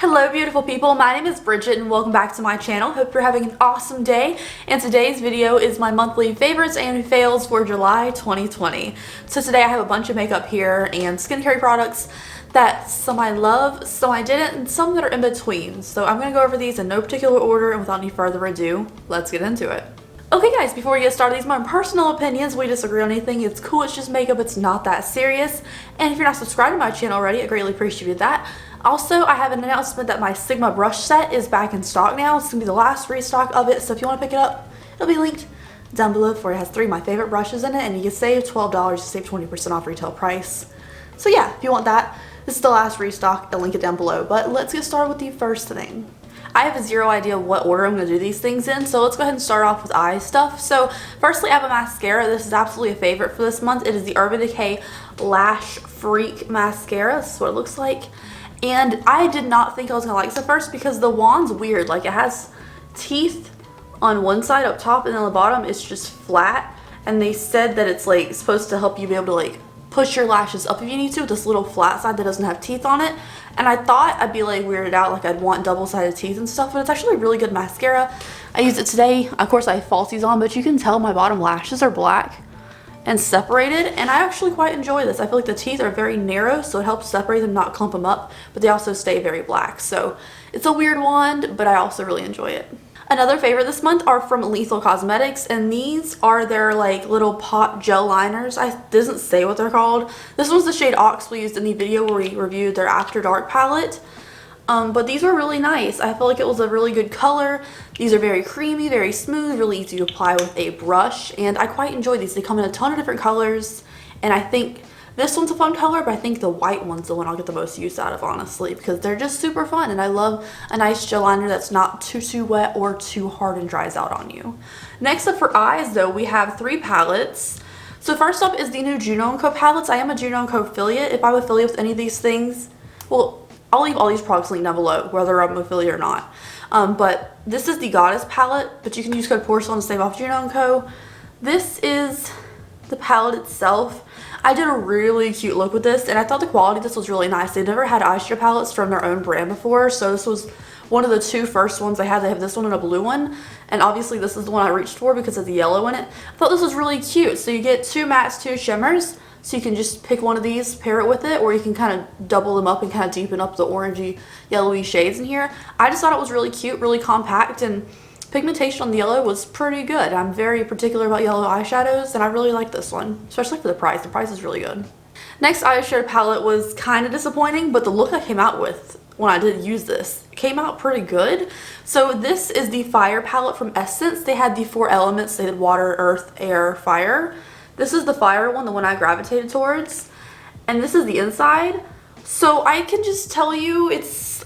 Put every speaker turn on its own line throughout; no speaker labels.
Hello beautiful people, my name is Bridget and welcome back to my channel. Hope you're having an awesome day, and today's video is my monthly favorites and fails for July 2020. So today I have a bunch of makeup here and skincare products that some I love, some I didn't, and some that are in between. So I'm going to go over these in no particular order, and without any further ado, let's get into it. Okay guys, before we get started, these are my personal opinions. We disagree on anything. It's cool, it's just makeup, it's not that serious. And if you're not subscribed to my channel already, I greatly appreciate that. Also, I have an announcement that my Sigma brush set is back in stock now. It's going to be the last restock of it, so if you want to pick it up, it'll be linked down below for it. It has 3 of my favorite brushes in it, and you can save $12 to save 20% off retail price. So yeah, if you want that, this is the last restock. I'll link it down below. But let's get started with the first thing. I have zero idea what order I'm going to do these things in, so let's go ahead and start off with eye stuff. So firstly, I have a mascara. This is absolutely a favorite for this month. It is the Urban Decay Lash Freak Mascara. This is what it looks like. And I did not think I was going to like this at first because the wand's weird. Like, it has teeth on one side up top, and then on the bottom it's just flat. And they said that it's like supposed to help you be able to like push your lashes up if you need to with this little flat side that doesn't have teeth on it. And I thought I'd be like weirded out, like I'd want double-sided teeth and stuff, but it's actually a really good mascara. I used it today. Of course I have falsies on, but you can tell my bottom lashes are black and separated, and I actually quite enjoy this. I feel like the teeth are very narrow, so it helps separate them, not clump them up, but they also stay very black. So it's a weird wand, but I also really enjoy it. Another favorite this month are from Lethal Cosmetics, and these are their like little pot gel liners. I doesn't say what they're called. This was the shade Ox we used in the video where we reviewed their After Dark palette. But these were really nice. I felt like it was a really good color. These are very creamy, very smooth, really easy to apply with a brush, and I quite enjoy these. They come in a ton of different colors, and I think this one's a fun color, but I think the white one's the one I'll get the most use out of, honestly, because they're just super fun, and I love a nice gel liner that's not too wet or too hard and dries out on you. Next up for eyes, though, we have 3 palettes. So first up is the new Juno & Co palettes. I am a Juno & Co affiliate. If I'm affiliate with any of these things, well, I'll leave all these products linked down below, whether I'm affiliate or not. But this is the Goddess palette, but you can use code Porcelain to save off Juno & Co. This is the palette itself. I did a really cute look with this, and I thought the quality of this was really nice. They've never had eyeshadow palettes from their own brand before, so this was one of the 2 first ones they had. They have this one and a blue one, and obviously this is the one I reached for because of the yellow in it. I thought this was really cute. So you get 2 mattes, 2 shimmers. So you can just pick one of these, pair it with it, or you can kind of double them up and kind of deepen up the orangey, yellowy shades in here. I just thought it was really cute, really compact, and pigmentation on the yellow was pretty good. I'm very particular about yellow eyeshadows, and I really like this one, especially for the price. The price is really good. Next eyeshadow palette was kind of disappointing, but the look I came out with when I did use this came out pretty good. So this is the Fire palette from Essence. They had the 4 elements. They had water, earth, air, fire. This is the fire one, the one I gravitated towards, and this is the inside. So I can just tell you it's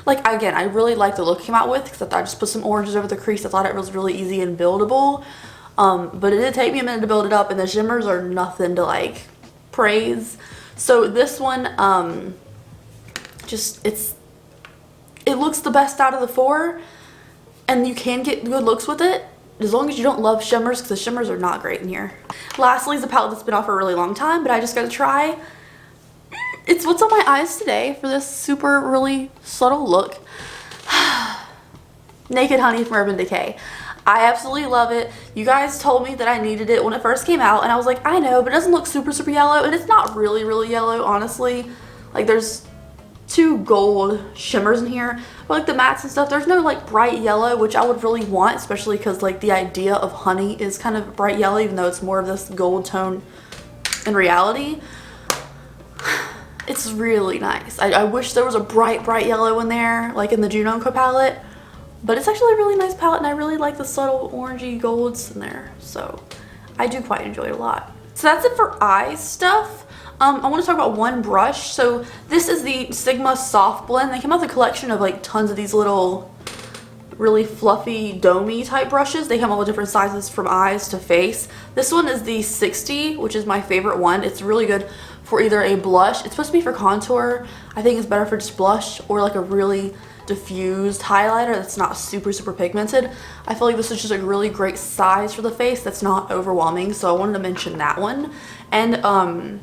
Like, again, I really like the look it came out with, except I just put some oranges over the crease. I thought it was really easy and buildable, but it did take me a minute to build it up, and the shimmers are nothing to like praise. So this one, it looks the best out of the 4, and you can get good looks with it, as long as you don't love shimmers, because the shimmers are not great in here. Lastly is a palette that's been out for a really long time, but I just got to try. It's what's on my eyes today for this super, really subtle look. Naked Honey from Urban Decay. I absolutely love it. You guys told me that I needed it when it first came out, and I was like, I know, but it doesn't look super yellow, and it's not really yellow, honestly. Like, there's 2 gold shimmers in here, but like the mattes and stuff, there's no like bright yellow, which I would really want, especially because like the idea of honey is kind of bright yellow, even though it's more of this gold tone in reality. It's really nice. I wish there was a bright yellow in there, like in the Juno & Co palette, but it's actually a really nice palette, and I really like the subtle orangey golds in there, so I do quite enjoy it a lot. So that's it for eye stuff. I want to talk about one brush. So this is the Sigma Soft Blend. They came out with a collection of like tons of these little really fluffy domey type brushes. They come out with different sizes from eyes to face. This one is the 60, which is my favorite one. It's really good for either a blush. It's supposed to be for contour. I think it's better for just blush, or like a really diffused highlighter that's not super pigmented. I feel like this is just a really great size for the face that's not overwhelming, so I wanted to mention that one. And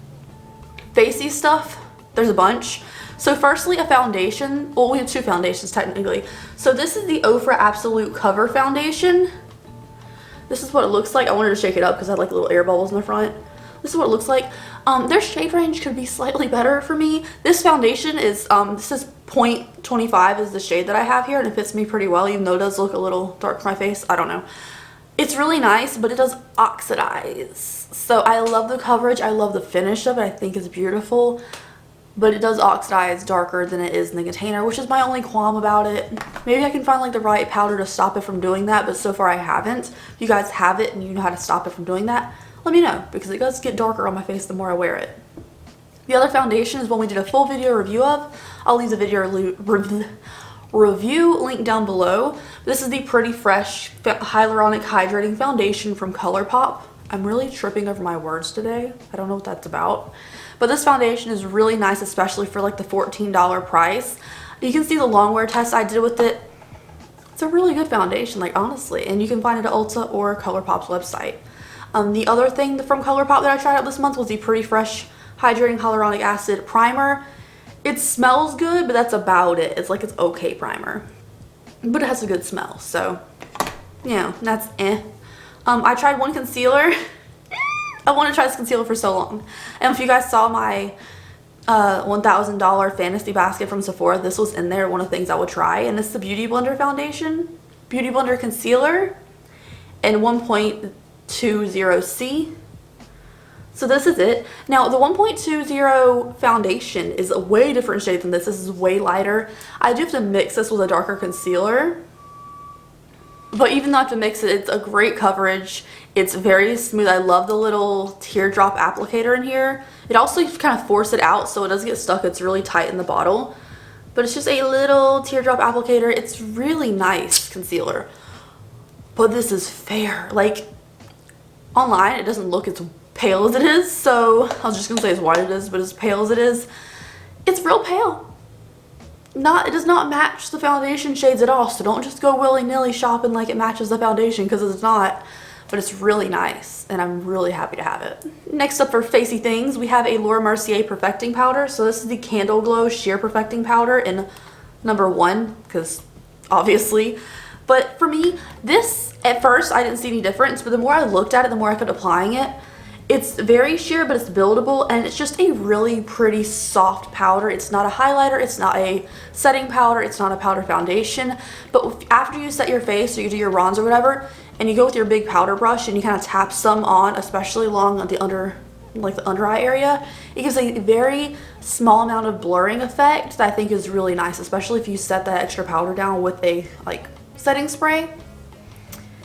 facey stuff, there's a bunch. So firstly, a foundation. Well, we have two foundations technically. So this is the Ofra Absolute Cover Foundation. This is what it looks like. I wanted to shake it up because I had like little air bubbles in the front. This is what it looks like. Their shade range could be slightly better for me. This foundation is, this is 0.25 is the shade that I have here, and it fits me pretty well, even though it does look a little dark for my face. I don't know. It's really nice, but it does oxidize. So I love the coverage. I love the finish of it. I think it's beautiful. But it does oxidize darker than it is in the container, which is my only qualm about it. Maybe I can find like the right powder to stop it from doing that, but so far I haven't. If you guys have it and you know how to stop it from doing that, let me know, because it does get darker on my face the more I wear it. The other foundation is one we did a full video review of. I'll leave the video review link down below. This is the Pretty Fresh Hyaluronic Hydrating Foundation from Colourpop. I'm really tripping over my words today. I don't know what that's about. But this foundation is really nice, especially for like the $14 price. You can see the long wear test I did with it. It's a really good foundation, like honestly. And you can find it at Ulta or Colourpop's website. The other thing from Colourpop that I tried out this month was the Pretty Fresh Hydrating Hyaluronic Acid Primer. It smells good, but that's about it. It's like it's okay primer. But it has a good smell, so yeah, that's eh. I tried one concealer. I wanted to try this concealer for so long. And if you guys saw my $1,000 fantasy basket from Sephora, this was in there, one of the things I would try. And it's the Beauty Blender foundation, Beauty Blender concealer, and 1.20C. So this is it. Now the 1.20 foundation is a way different shade than this. This is way lighter. I do have to mix this with a darker concealer. But even though I have to mix it, it's a great coverage. It's very smooth. I love the little teardrop applicator in here. It also, you kind of force it out so it doesn't get stuck. It's really tight in the bottle. But it's just a little teardrop applicator. It's really nice concealer. But this is fair. Like, online, it doesn't look as pale as it is. So, I was just going to say as white it is, but as pale as it is, it's real pale. It does not match the foundation shades at all, so don't just go willy-nilly shopping like it matches the foundation, because it's not. But it's really nice, and I'm really happy to have it. Next up for facey things, we have a Laura Mercier Perfecting Powder. So this is the Candle Glow Sheer Perfecting Powder in number 1, because obviously. But for me, this, at first, I didn't see any difference, but the more I looked at it, the more I kept applying it. It's very sheer, but it's buildable, and it's just a really pretty soft powder. It's not a highlighter, it's not a setting powder, it's not a powder foundation. But after you set your face or you do your bronzer or whatever, and you go with your big powder brush and you kind of tap some on, especially along the under eye area, it gives a very small amount of blurring effect that I think is really nice, especially if you set that extra powder down with a setting spray.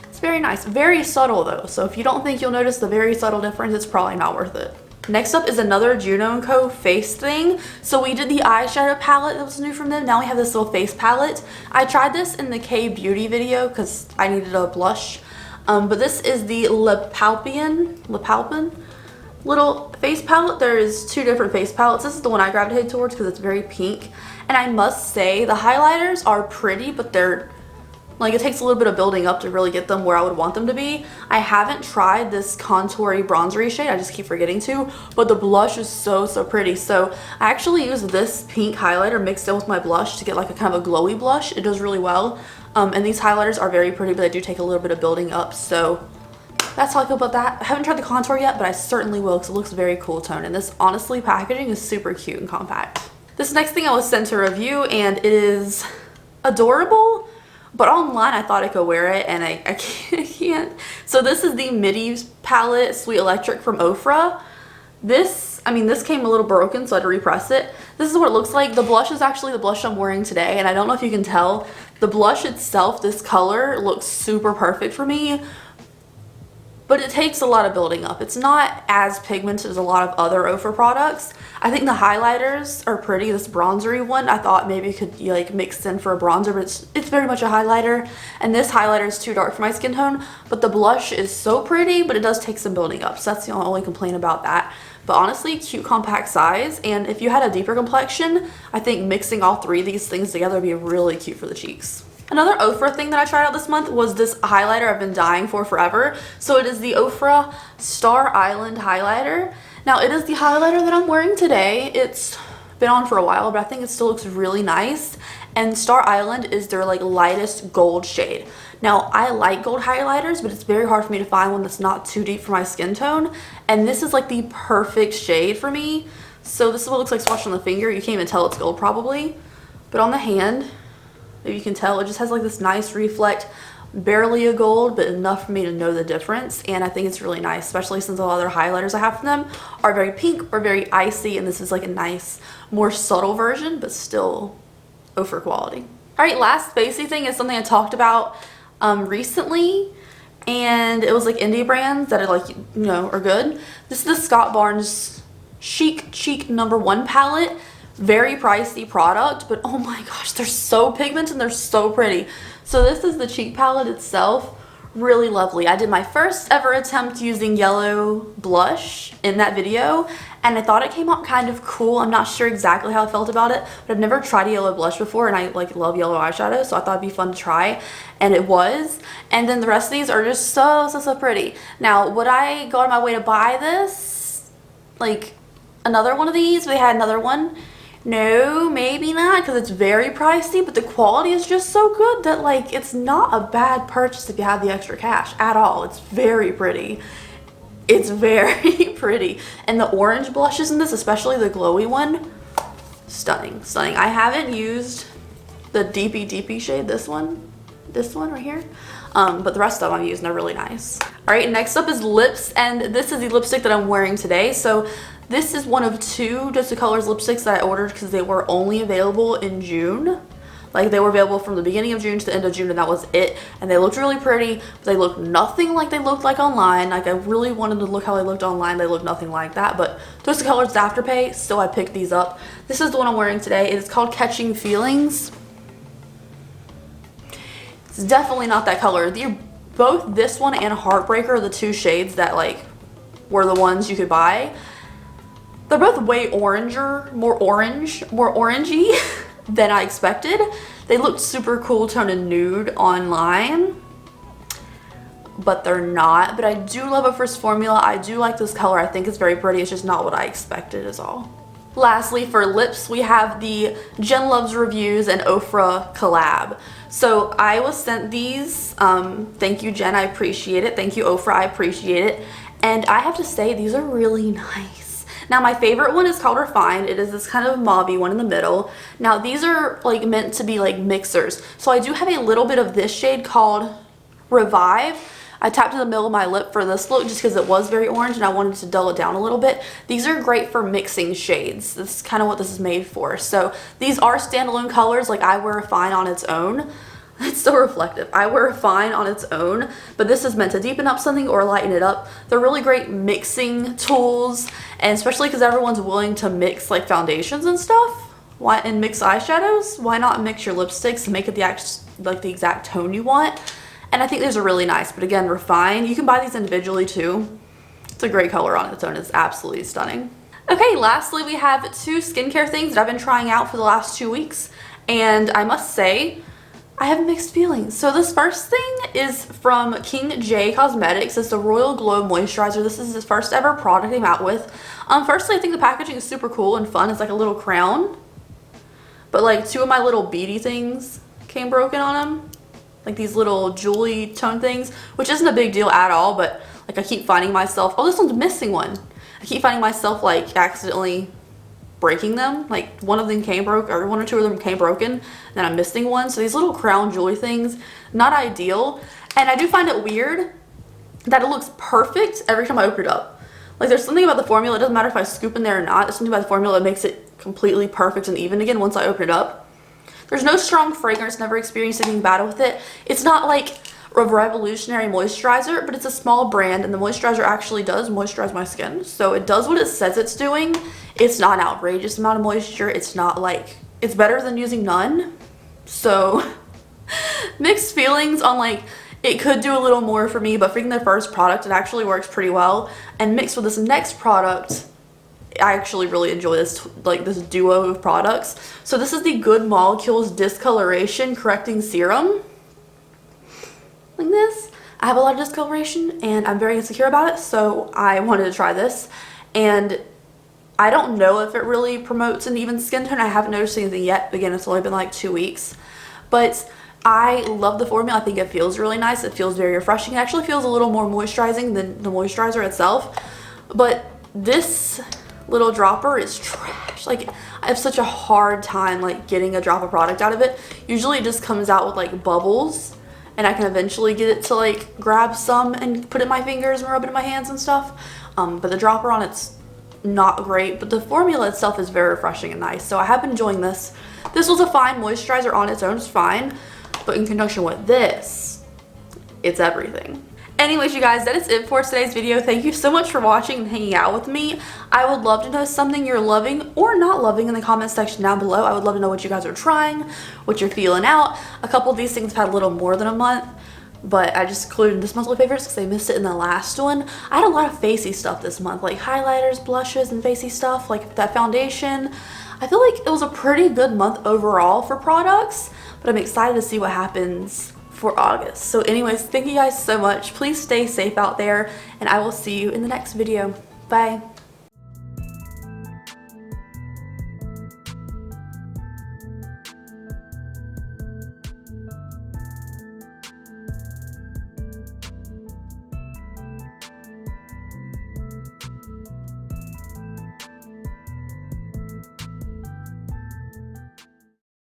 It's very nice. Very subtle though, so if you don't think you'll notice the very subtle difference, it's probably not worth it. Next up is another Juno & Co. face thing. So we did the eyeshadow palette that was new from them. Now we have this little face palette. I tried this in the K Beauty video because I needed a blush. But this is the Le Palpin little face palette. There's two different face palettes. This is the one I gravitated towards because it's very pink. And I must say, the highlighters are pretty, but they're it takes a little bit of building up to really get them where I would want them to be. I haven't tried this contoury bronzery shade, I just keep forgetting to, but the blush is so pretty. So I actually use this pink highlighter mixed in with my blush to get like a kind of a glowy blush. It does really well. And these highlighters are very pretty, but they do take a little bit of building up. So that's how I feel about that. I haven't tried the contour yet, but I certainly will because it looks very cool tone. And this, honestly, packaging is super cute and compact. This next thing I was sent to review, and it is adorable. But online, I thought I could wear it, and I can't. So this is the Midi palette Sweet Electric from Ofra. This came a little broken, so I had to repress it. This is what it looks like. The blush is actually the blush I'm wearing today, and I don't know if you can tell. The blush itself, this color, looks super perfect for me. But it takes a lot of building up. It's not as pigmented as a lot of other Ofra products. I think the highlighters are pretty. This bronzery one, I thought maybe could mix in for a bronzer, but it's very much a highlighter. And this highlighter is too dark for my skin tone. But the blush is so pretty, but it does take some building up. So that's the only complaint about that. But honestly, cute compact size. And if you had a deeper complexion, I think mixing all three of these things together would be really cute for the cheeks. Another Ofra thing that I tried out this month was this highlighter I've been dying for forever. So it is the Ofra Star Island highlighter. Now it is the highlighter that I'm wearing today. It's been on for a while, but I think it still looks really nice. And Star Island is their like lightest gold shade. Now, I like gold highlighters, but it's very hard for me to find one that's not too deep for my skin tone. And this is like the perfect shade for me. So this is what it looks like swatched on the finger. You can't even tell it's gold probably. But on the hand, maybe you can tell, it just has like this nice reflect, barely a gold, but enough for me to know the difference. And I think it's really nice, especially since a lot of their highlighters I have from them are very pink or very icy. And this is like a nice, more subtle version, but still Ophir quality. All right, last spacey thing is something I talked about recently, and it was like indie brands that are like, you know, are good. This is the Scott Barnes Chic Cheek #1 palette. Very pricey product, but oh my gosh, they're so pigmented and they're so pretty. So this is the cheek palette itself. Really lovely. I did my first ever attempt using yellow blush in that video, and I thought it came out kind of cool. I'm not sure exactly how I felt about it, but I've never tried a yellow blush before, and I like love yellow eyeshadow, so I thought it'd be fun to try, and it was. And then the rest of these are just so pretty. Now, would I go out of my way to buy this? Like another one of these? They had another one. No, maybe not, because it's very pricey, but the quality is just so good that like it's not a bad purchase if you have the extra cash at all. It's very pretty. It's very pretty. And the orange blushes in this, especially the glowy one, stunning, stunning. I haven't used the deepy shade, this one right here, but the rest of them I'm using are really nice. All right, next up is lips, and this is the lipstick that I'm wearing today. So this is one of two Just the Colors lipsticks that I ordered because they were only available in June. Like they were available from the beginning of June to the end of June, and that was it. And they looked really pretty, but they looked nothing like they looked like online. Like I really wanted to look how they looked online. They looked nothing like that, but Just the Colors Afterpay, so I picked these up. This is the one I'm wearing today. It is called Catching Feelings. It's definitely not that color. Both this one and Heartbreaker are the two shades that like were the ones you could buy. They're both way oranger, more orangey than I expected. They looked super cool tone and nude online, but they're not. But I do love a first formula. I do like this color. I think it's very pretty. It's just not what I expected is all. Lastly, for lips, we have the Jen Loves Reviews and Ofra collab. So I was sent these. Thank you, Jen. I appreciate it. Thank you, Ofra. I appreciate it. And I have to say, these are really nice. Now, my favorite one is called Refined. It is this kind of mauvey one in the middle. Now, these are like meant to be like mixers. So I do have a little bit of this shade called Revive. I tapped in the middle of my lip for this look just because it was very orange and I wanted to dull it down a little bit. These are great for mixing shades. This is kind of what this is made for. So these are standalone colors. Like I wear Refine on its own. It's so reflective. I wear Refine on its own, but this is meant to deepen up something or lighten it up. They're really great mixing tools, and especially because everyone's willing to mix like foundations and stuff and mix eyeshadows. Why not mix your lipsticks and make it the exact tone you want? And I think these are really nice. But again, Refine, you can buy these individually too. It's a great color on its own. It's absolutely stunning. Okay, lastly, we have two skincare things that I've been trying out for the last 2 weeks, and I must say, I have mixed feelings. So this first thing is from King J Cosmetics. It's the Royal Glow Moisturizer. This is his first ever product he came out with. Firstly, I think the packaging is super cool and fun. It's like a little crown, but like two of my little beady things came broken on them. Like these little jewelry tone things, which isn't a big deal at all, but like I keep finding myself, oh, this one's missing one. I keep finding myself like accidentally breaking them. Like one of them came broke, or one or two of them came broken, and then I'm missing one. So these little crown jewelry things, not ideal. And I do find it weird that it looks perfect every time I open it up. Like there's something about the formula, it doesn't matter if I scoop in there or not, there's something about the formula that makes it completely perfect and even again once I open it up. There's no strong fragrance, never experienced anything bad with it. It's not like a revolutionary moisturizer, but it's a small brand, and the moisturizer actually does moisturize my skin. So it does what it says it's doing. It's not an outrageous amount of moisture. It's not like, it's better than using none. So mixed feelings on like, it could do a little more for me, but for the first product, it actually works pretty well. And mixed with this next product, I actually really enjoy this, like this duo of products. So this is the Good Molecules Discoloration Correcting Serum. Like this. I have a lot of discoloration and I'm very insecure about it, so I wanted to try this. And I don't know if it really promotes an even skin tone. I haven't noticed anything yet. Again, it's only been like 2 weeks. But I love the formula. I think it feels really nice. It feels very refreshing. It actually feels a little more moisturizing than the moisturizer itself. But this little dropper is trash. Like, I have such a hard time like getting a drop of product out of it. Usually it just comes out with like bubbles, and I can eventually get it to like grab some and put it in my fingers and rub it in my hands and stuff. But the dropper on it's not great, but the formula itself is very refreshing and nice. So I have been enjoying this. This was a fine moisturizer on its own, it's fine, but in conjunction with this, it's everything. Anyways, you guys, that is it for today's video. Thank you so much for watching and hanging out with me. I would love to know something you're loving or not loving in the comment section down below. I would love to know what you guys are trying, what you're feeling out. A couple of these things have had a little more than a month, but I just included this monthly favorites because I missed it in the last one. I had a lot of facey stuff this month, like highlighters, blushes, and facey stuff, like that foundation. I feel like it was a pretty good month overall for products, but I'm excited to see what happens for August. So anyways, thank you guys so much. Please stay safe out there, and I will see you in the next video. Bye.